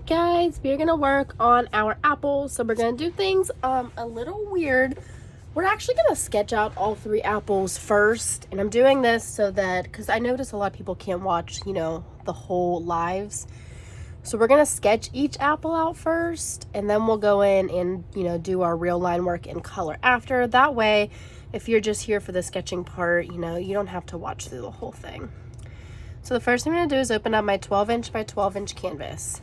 guys, we're gonna work on our apples. So we're gonna do things a little weird. We're actually gonna sketch out all 3 apples first, and I'm doing this so that because I notice a lot of people can't watch, the whole lives. So we're gonna sketch each apple out first, and then we'll go in and do our real line work in color after. That way, if you're just here for the sketching part, you don't have to watch through the whole thing. So the first thing I'm gonna do is open up my 12-inch by 12-inch canvas.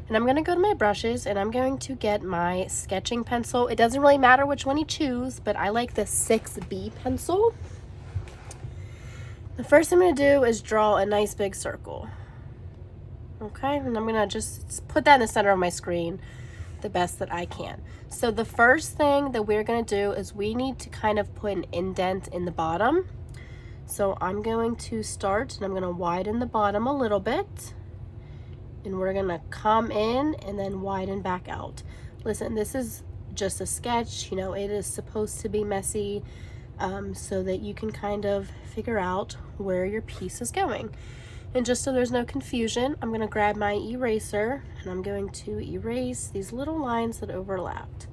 And I'm going to go to my brushes and I'm going to get my sketching pencil. It doesn't really matter which one you choose, but I like the 6B pencil. The first thing I'm going to do is draw a nice big circle. Okay, and I'm going to just put that in the center of my screen the best that I can. So the first thing that we're going to do is we need to kind of put an indent in the bottom. So I'm going to start and I'm going to widen the bottom a little bit. And we're gonna come in and then widen back out. Listen, this is just a sketch, it is supposed to be messy so that you can kind of figure out where your piece is going. And just so there's no confusion, I'm gonna grab my eraser and I'm going to erase these little lines that overlapped.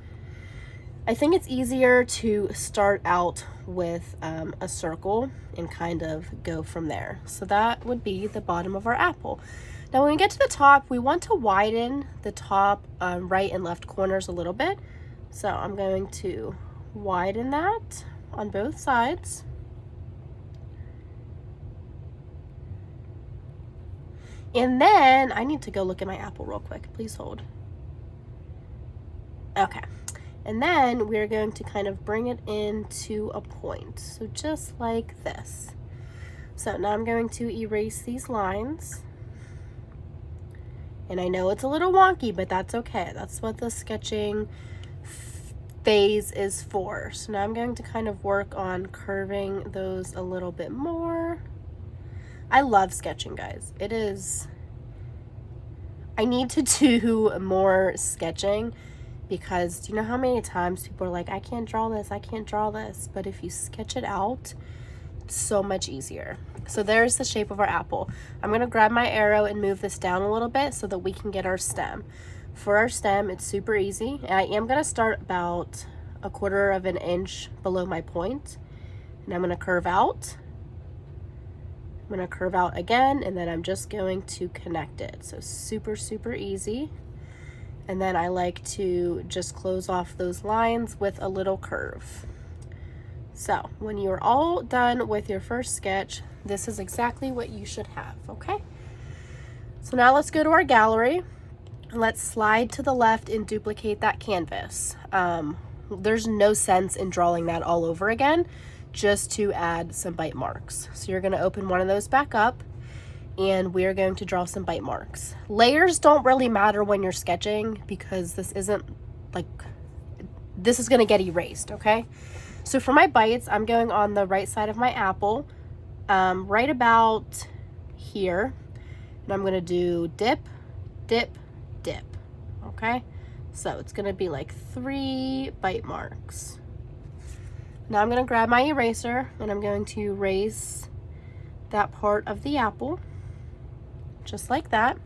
I think it's easier to start out with a circle and kind of go from there. So that would be the bottom of our apple. Now when we get to the top, we want to widen the top right and left corners a little bit. So I'm going to widen that on both sides. And then I need to go look at my apple real quick. Please hold. Okay. And then we're going to kind of bring it into a point. So just like this. So now I'm going to erase these lines. And I know it's a little wonky, but that's okay. That's what the sketching phase is for. So now I'm going to kind of work on curving those a little bit more. I love sketching, guys. I need to do more sketching because do you know how many times people are like, I can't draw this, I can't draw this. But if you sketch it out, it's so much easier. So there's the shape of our apple. I'm going to grab my arrow and move this down a little bit so that we can get our stem. For our stem, it's super easy. And I am going to start about 1/4 of an inch below my point. And I'm going to curve out. I'm going to curve out again, and then I'm just going to connect it. So super, super easy. And then I like to just close off those lines with a little curve. So when you're all done with your first sketch, this is exactly what you should have, okay? So now let's go to our gallery. Let's slide to the left and duplicate that canvas. There's no sense in drawing that all over again, just to add some bite marks. So you're gonna open one of those back up and we're going to draw some bite marks. Layers don't really matter when you're sketching because this is gonna get erased, okay? So for my bites, I'm going on the right side of my apple, right about here. And I'm going to do dip, dip, dip, okay? So it's going to be like 3 bite marks. Now I'm going to grab my eraser and I'm going to erase that part of the apple, just like that.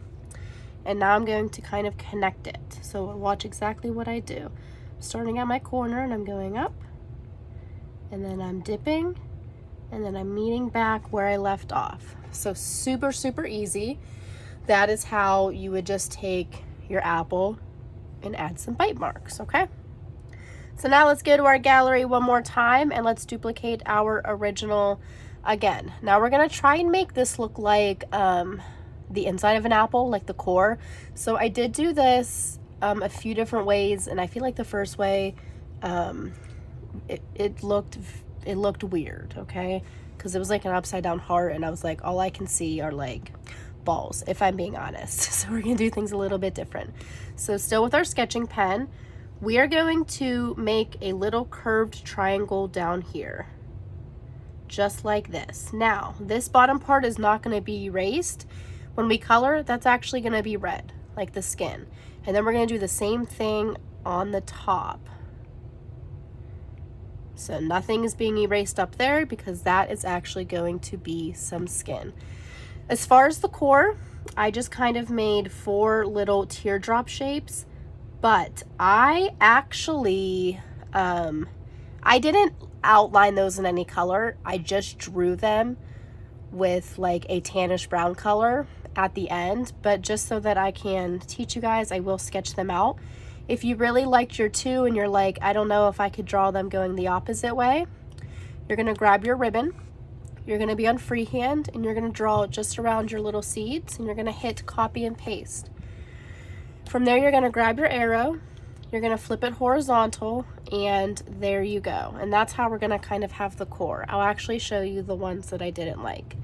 And now I'm going to kind of connect it. So watch exactly what I do. Starting at my corner and I'm going up. And then I'm dipping, and then I'm meeting back where I left off. So super, super easy. That is how you would just take your apple and add some bite marks, okay? So now let's go to our gallery one more time, and let's duplicate our original again. Now we're gonna try and make this look like the inside of an apple, like the core. So I did do this a few different ways, and I feel like the first way, it looked weird, okay? Because it was like an upside down heart and I was like, all I can see are like balls, if I'm being honest. So we're gonna do things a little bit different. So still with our sketching pen, we are going to make a little curved triangle down here, just like this. Now this bottom part is not going to be erased. When we color, that's actually going to be red, like the skin. And then we're going to do the same thing on the top. So nothing is being erased up there because that is actually going to be some skin. As far as the core, I just kind of made 4 little teardrop shapes, but I actually, I didn't outline those in any color. I just drew them with like a tannish brown color at the end, but just so that I can teach you guys, I will sketch them out. If you really liked your 2 and you're like, I don't know if I could draw them going the opposite way, you're gonna grab your ribbon, you're gonna be on freehand, and you're gonna draw just around your little seeds, and you're gonna hit copy and paste. From there, you're gonna grab your arrow, you're gonna flip it horizontal, and there you go. And that's how we're gonna kind of have the core. I'll actually show you the ones that I didn't like.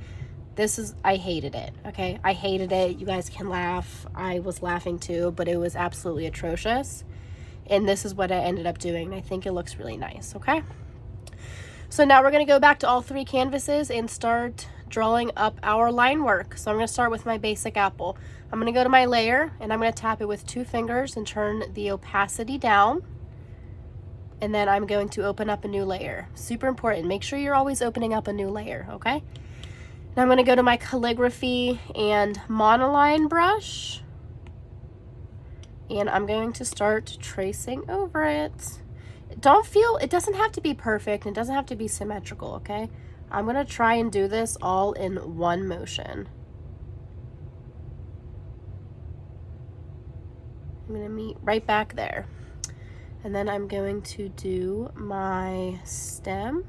I hated it, okay? I hated it. You guys can laugh. I was laughing too, but it was absolutely atrocious. And this is what I ended up doing. I think it looks really nice, okay? So now we're gonna go back to all 3 canvases and start drawing up our line work. So I'm gonna start with my basic apple. I'm gonna go to my layer and I'm gonna tap it with 2 fingers and turn the opacity down. And then I'm going to open up a new layer. Super important, make sure you're always opening up a new layer, okay? Now I'm gonna go to my calligraphy and monoline brush. And I'm going to start tracing over it. It doesn't have to be perfect, it doesn't have to be symmetrical, okay? I'm gonna try and do this all in one motion. I'm gonna meet right back there. And then I'm going to do my stem.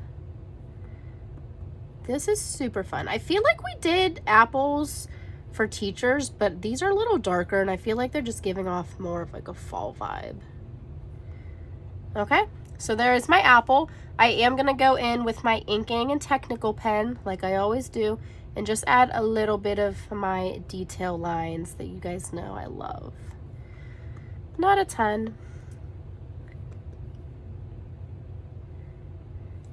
This is super fun. I feel like we did apples for teachers, but these are a little darker and I feel like they're just giving off more of like a fall vibe. Okay, so there is my apple. I am gonna go in with my inking and technical pen like I always do and just add a little bit of my detail lines that you guys know I love. Not a ton.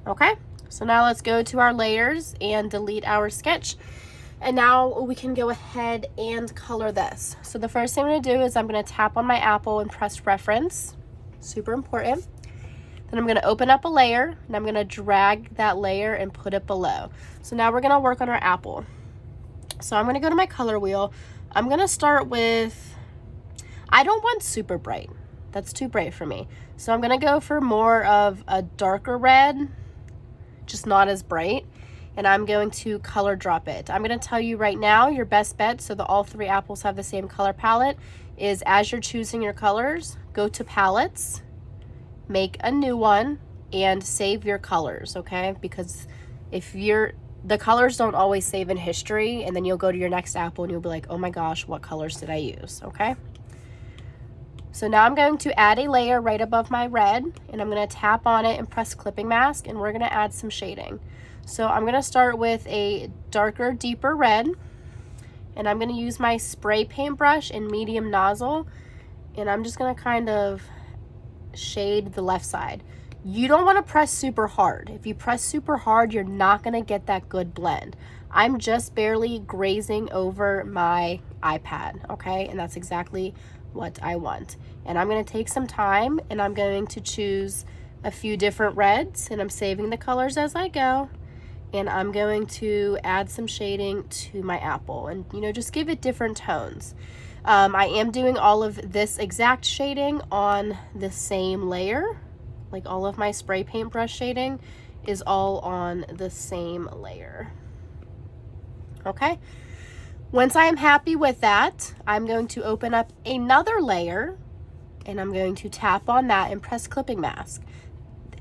Okay, so now let's go to our layers and delete our sketch. And now we can go ahead and color this. So the first thing I'm gonna do is I'm gonna tap on my apple and press reference. Super important. Then I'm gonna open up a layer and I'm gonna drag that layer and put it below. So now we're gonna work on our apple. So I'm gonna go to my color wheel. I'm gonna start with, I don't want super bright. That's too bright for me. So I'm gonna go for more of a darker red, just not as bright. And I'm going to color drop it. I'm gonna tell you right now, your best bet, so that all 3 apples have the same color palette, is as you're choosing your colors, go to palettes, make a new one, and save your colors, okay? Because the colors don't always save in history, and then you'll go to your next apple and you'll be like, oh my gosh, what colors did I use, okay? So now I'm going to add a layer right above my red, and I'm gonna tap on it and press clipping mask, and we're gonna add some shading. So I'm gonna start with a darker, deeper red, and I'm gonna use my spray paint brush and medium nozzle, and I'm just gonna kind of shade the left side. You don't wanna press super hard. If you press super hard, you're not gonna get that good blend. I'm just barely grazing over my iPad, okay? And that's exactly what I want. And I'm gonna take some time and I'm going to choose a few different reds, and I'm saving the colors as I go. And I'm going to add some shading to my apple and, you know, just give it different tones. I am doing all of this exact shading on the same layer. Like all of my spray paint brush shading is all on the same layer. Okay. Once I am happy with that, I'm going to open up another layer and I'm going to tap on that and press clipping mask.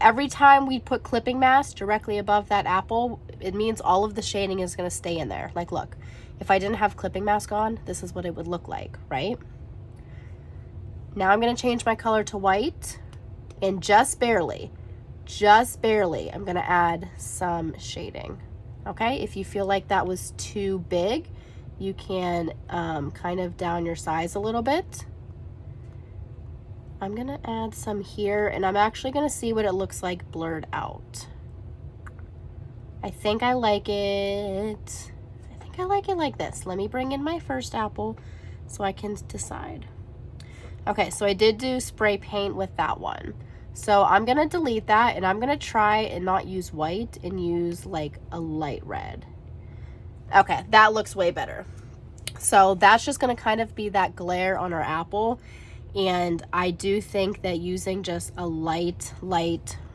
Every time we put clipping mask directly above that apple, it means all of the shading is going to stay in there. Like, look, if I didn't have clipping mask on, this is what it would look like, right? Now I'm going to change my color to white, and just barely, I'm going to add some shading. Okay, if you feel like that was too big, you can kind of down your size a little bit. I'm gonna add some here, and I'm actually gonna see what it looks like blurred out. I think I like it. I think I like it like this. Let me bring in my first apple so I can decide. Okay, so I did do spray paint with that one. So I'm gonna delete that, and I'm gonna try and not use white and use like a light red. Okay, that looks way better. So that's just going to kind of be that glare on our apple. And I do think that using just a light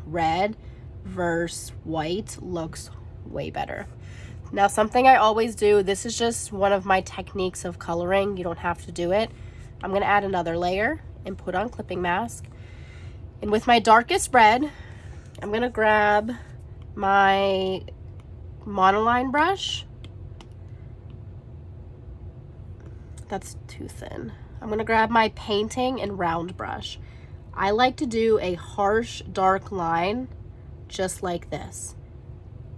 red versus white looks way better. Now, something I always do, this is just one of my techniques of coloring. You don't have to do it. I'm going to add another layer and put on clipping mask. And with my darkest red, I'm going to grab my monoline brush. That's too thin. I'm going to grab my painting and round brush. I like to do a harsh dark line just like this.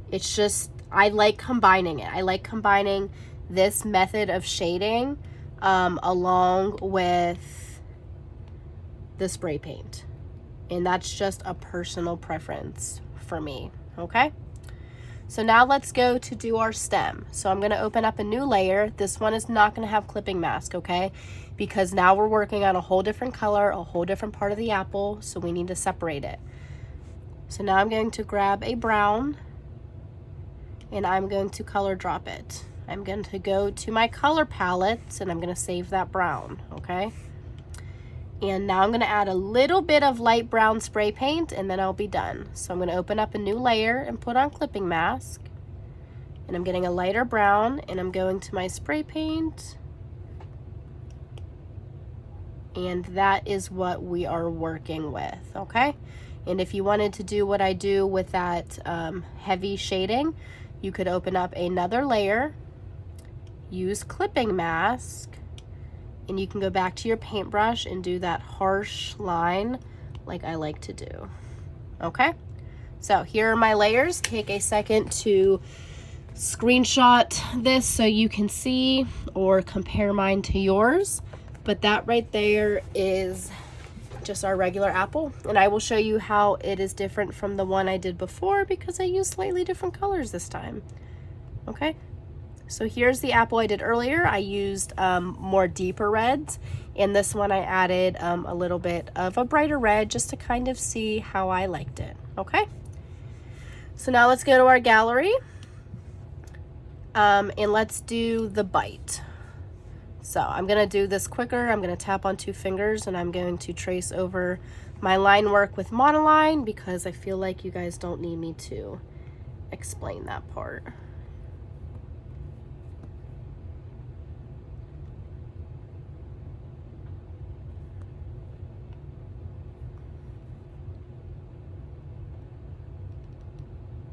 It's just, I like combining it. I like combining this method of shading along with the spray paint. And that's just a personal preference for me, okay? So now let's go to do our stem. So I'm gonna open up a new layer. This one is not gonna have clipping mask, okay? Because now we're working on a whole different color, a whole different part of the apple, so we need to separate it. So now I'm going to grab a brown and I'm going to color drop it. I'm going to go to my color palette and I'm gonna save that brown, okay? And now I'm gonna add a little bit of light brown spray paint and then I'll be done. So I'm gonna open up a new layer and put on clipping mask. And I'm getting a lighter brown and I'm going to my spray paint. And that is what we are working with, okay? And if you wanted to do what I do with that heavy shading, you could open up another layer, use clipping mask, and you can go back to your paintbrush and do that harsh line like I like to do, okay? So here are my layers. Take a second to screenshot this so you can see or compare mine to yours. But that right there is just our regular apple. And I will show you how it is different from the one I did before because I used slightly different colors this time, okay? So here's the apple I did earlier. I used more deeper reds. And this one I added a little bit of a brighter red just to kind of see how I liked it, okay? So now let's go to our gallery and let's do the bite. So I'm gonna do this quicker. I'm gonna tap on 2 fingers and I'm going to trace over my line work with monoline because I feel like you guys don't need me to explain that part.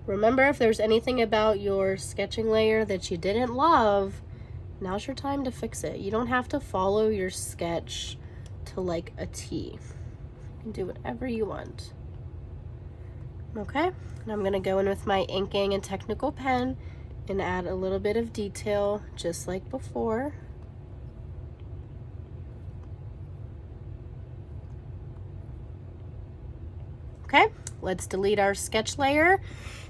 Remember, if there's anything about your sketching layer that you didn't love, now's your time to fix it. You don't have to follow your sketch to like a T. You can do whatever you want. Okay, and I'm gonna go in with my inking and technical pen and add a little bit of detail just like before. Okay, let's delete our sketch layer.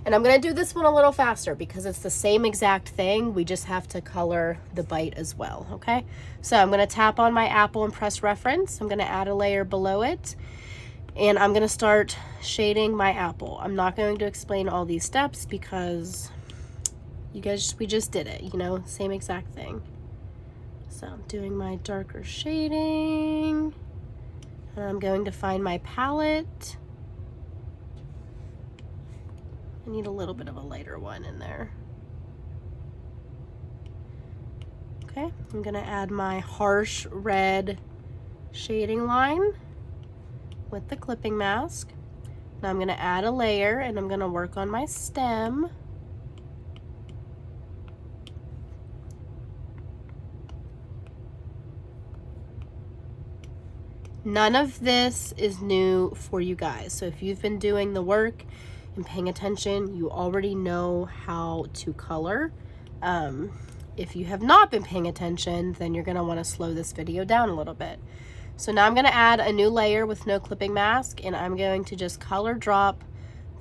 And I'm gonna do this one a little faster because it's the same exact thing. We just have to color the bite as well, okay? So I'm gonna tap on my apple and press reference. I'm gonna add a layer below it. And I'm gonna start shading my apple. I'm not going to explain all these steps because you guys, we just did it, you know, same exact thing. So I'm doing my darker shading. And I'm going to find my palette. I need a little bit of a lighter one in there. Okay, I'm gonna add my harsh red shading line with the clipping mask. Now I'm gonna add a layer and I'm gonna work on my stem. None of this is new for you guys. So if you've been doing the work and paying attention, you already know how to color. If you have not been paying attention, then you're gonna wanna slow this video down a little bit. So now I'm gonna add a new layer with no clipping mask and I'm going to just color drop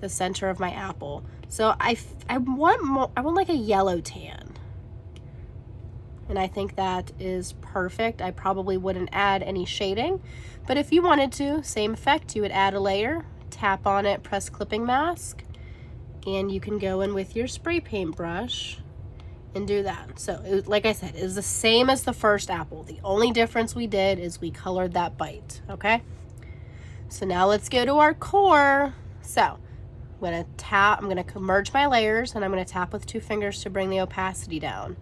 the center of my apple. So I want like a yellow tan. And I think that is perfect. I probably wouldn't add any shading, but if you wanted to, same effect, you would add a layer, tap on it, press clipping mask, and you can go in with your spray paint brush and do that. So like I said, it's the same as the first apple. The only difference we did is we colored that bite, okay? So now let's go to our core. So I'm gonna merge my layers, and I'm gonna tap with 2 fingers to bring the opacity down.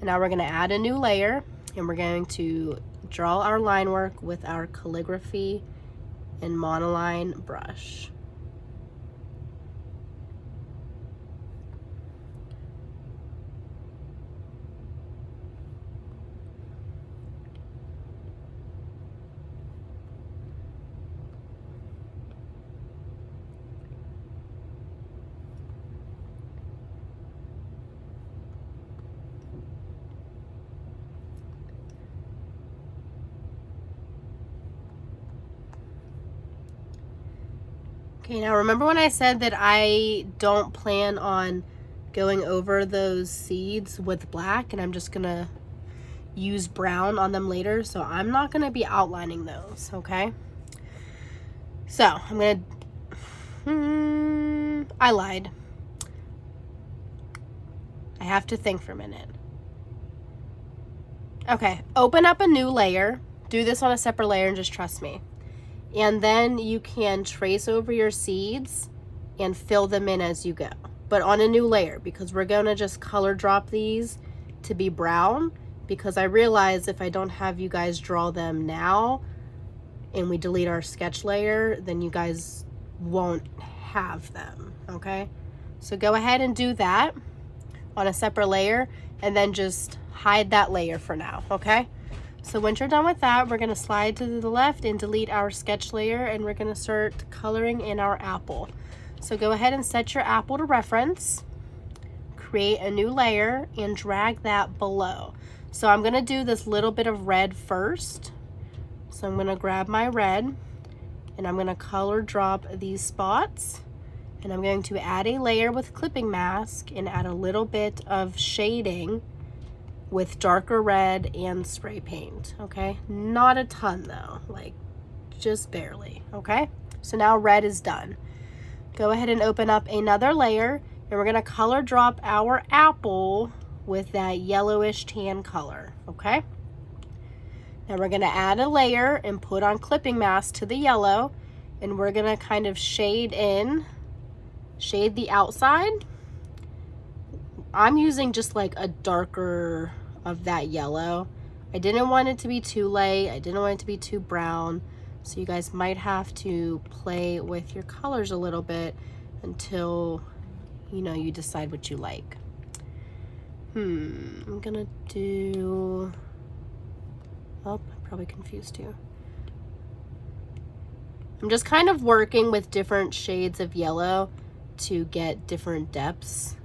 And now we're gonna add a new layer, and we're going to draw our line work with our calligraphy and monoline brush. Okay, now remember when I said that I don't plan on going over those seeds with black, and I'm just gonna use brown on them later, so I'm not gonna be outlining those, okay? So I'm gonna, I lied. I have to think for a minute. Okay, open up a new layer. Do this on a separate layer and just trust me. And then you can trace over your seeds and fill them in as you go, but on a new layer, because we're gonna just color drop these to be brown, because I realize if I don't have you guys draw them now and we delete our sketch layer, then you guys won't have them, okay? So go ahead and do that on a separate layer, and then just hide that layer for now, okay? So once you're done with that, we're gonna slide to the left and delete our sketch layer, and we're gonna start coloring in our apple. So go ahead and set your apple to reference, create a new layer, and drag that below. So I'm gonna do this little bit of red first. So I'm gonna grab my red, and I'm gonna color drop these spots, and I'm going to add a layer with clipping mask and add a little bit of shading with darker red and spray paint, okay? Not a ton though, like just barely, okay? So now red is done. Go ahead and open up another layer, and we're gonna color drop our apple with that yellowish tan color, okay? Now we're gonna add a layer and put on clipping mask to the yellow, and we're gonna kind of shade the outside. I'm using just like a darker of that yellow. I didn't want it to be too light. I didn't want it to be too brown. So you guys might have to play with your colors a little bit until, you know, you decide what you like. I'm gonna do, oh, I probably confused you. I'm just kind of working with different shades of yellow to get different depths.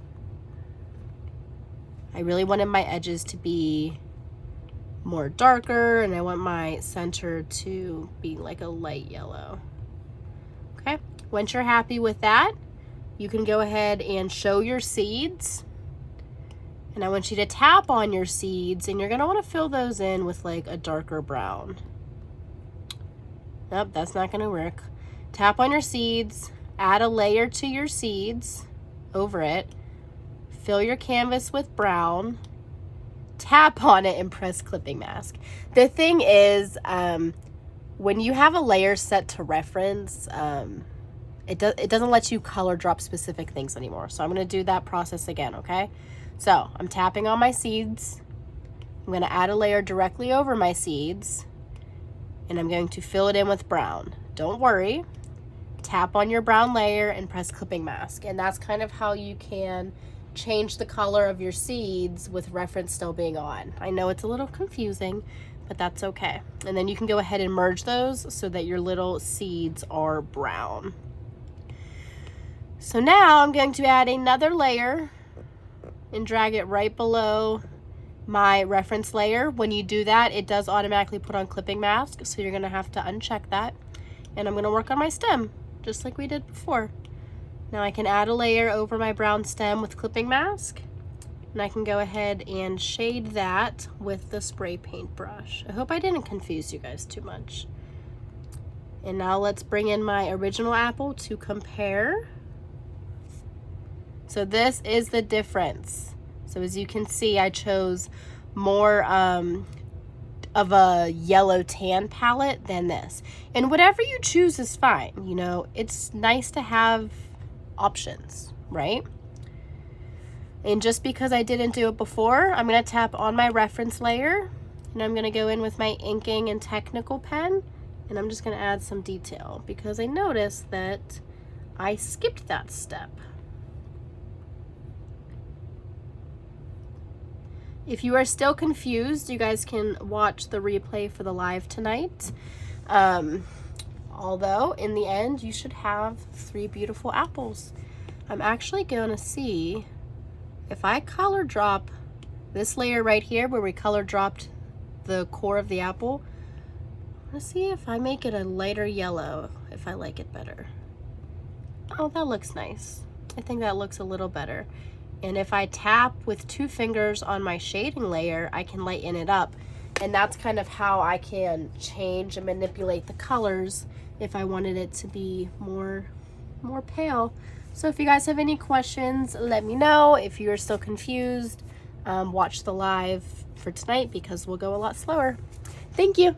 I really wanted my edges to be more darker, and I want my center to be like a light yellow. Okay, once you're happy with that, you can go ahead and show your seeds. And I want you to tap on your seeds, and you're gonna wanna fill those in with like a darker brown. Nope, that's not gonna work. Tap on your seeds, add a layer to your seeds over it, fill your canvas with brown, tap on it, and press clipping mask. The thing is, when you have a layer set to reference, it doesn't let you color drop specific things anymore. So I'm gonna do that process again, okay? So I'm tapping on my seeds. I'm gonna add a layer directly over my seeds, and I'm going to fill it in with brown. Don't worry, tap on your brown layer and press clipping mask. And that's kind of how you can change the color of your seeds with reference still being on. I know it's a little confusing, but that's okay. And then you can go ahead and merge those so that your little seeds are brown. So now I'm going to add another layer and drag it right below my reference layer. When you do that, it does automatically put on clipping mask, so you're gonna have to uncheck that. And I'm gonna work on my stem, just like we did before. Now I can add a layer over my brown stem with clipping mask, and I can go ahead and shade that with the spray paint brush. I hope I didn't confuse you guys too much. And now let's bring in my original apple to compare. So this is the difference. So as you can see, I chose more of a yellow tan palette than this. And whatever you choose is fine. You know, it's nice to have options, right? And just because I didn't do it before, I'm going to tap on my reference layer, and I'm going to go in with my inking and technical pen, and I'm just going to add some detail because I noticed that I skipped that step. If you are still confused, you guys can watch the replay for the live tonight. Although, in the end, you should have 3 beautiful apples. I'm actually going to see if I color drop this layer right here where we color dropped the core of the apple. Let's see if I make it a lighter yellow, if I like it better. Oh, that looks nice. I think that looks a little better. And if I tap with 2 fingers on my shading layer, I can lighten it up. And that's kind of how I can change and manipulate the colors if I wanted it to be more pale. So if you guys have any questions, let me know. If you're still confused, watch the live for tonight because we'll go a lot slower. Thank you.